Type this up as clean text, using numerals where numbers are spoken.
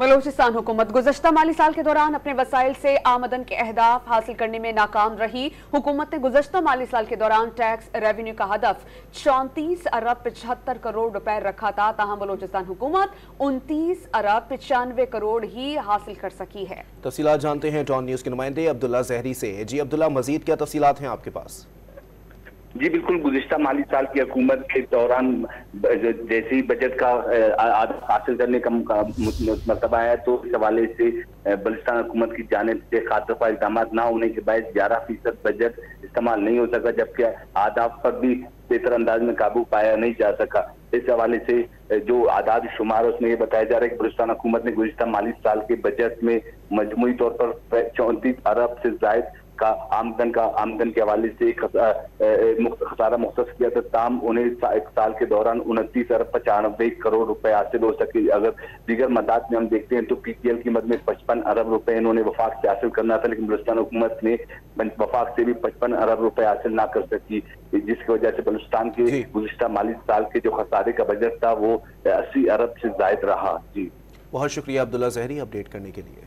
बलूचिस्तान हुकूमत गुज़श्ता माली साल के दौरान अपने वसाइल से आमदन के अहदाफ हासिल करने में नाकाम रही। हुकूमत ने गुज़श्ता माली साल के दौरान टैक्स रेवेन्यू का हदफ 34 अरब 75 करोड़ रुपए रखा था, ताहम बलूचिस्तान हुकूमत 29 अरब 95 करोड़ ही हासिल कर सकी है। तफसीलात जानते हैं टॉन न्यूज़ के नुमाइंदे अब्दुल्ला ज़हरी से। जी अब्दुल्ला, मजीद क्या तफसीलात हैं आपके पास? जी बिल्कुल, गुज़िश्ता माली साल की हुकूमत के दौरान जैसे ही बजट का हासिल करने का मरतबा है, तो इस हवाले से बलूचिस्तान हुकूमत की जानिब से खातरफा इक़दाम ना होने के बाद 11% बजट इस्तेमाल नहीं हो सका, जबकि आदाब पर भी बेहतर अंदाज में काबू पाया नहीं जा सका। इस हवाले से जो आदाद शुमार उसमें ये बताया जा रहा है कि बलूचिस्तान हुकूमत ने गुज़िश्ता माली साल के बजट में मजमूई तौर पर 34 अरब से जायद का आमदन के हवाले से खसारा मुख्तस किया था। ताम उन्हें एक साल के दौरान 29 अरब 95 करोड़ रुपए हासिल हो सके। अगर दीगर मदाद में हम देखते हैं तो PTL की मद में 55 अरब रुपए इन्होंने वफाक से हासिल करना था, लेकिन बलूचिस्तान हुकूमत ने वफाक से भी 55 अरब रुपए हासिल ना कर सकी, जिसकी वजह से बलूचिस्तान के गुज़िश्ता माली साल के जो खसारे का बजट था वो 80 अरब से जायद रहा। जी बहुत शुक्रिया अब्दुल्ला ज़हरी अपडेट करने के लिए।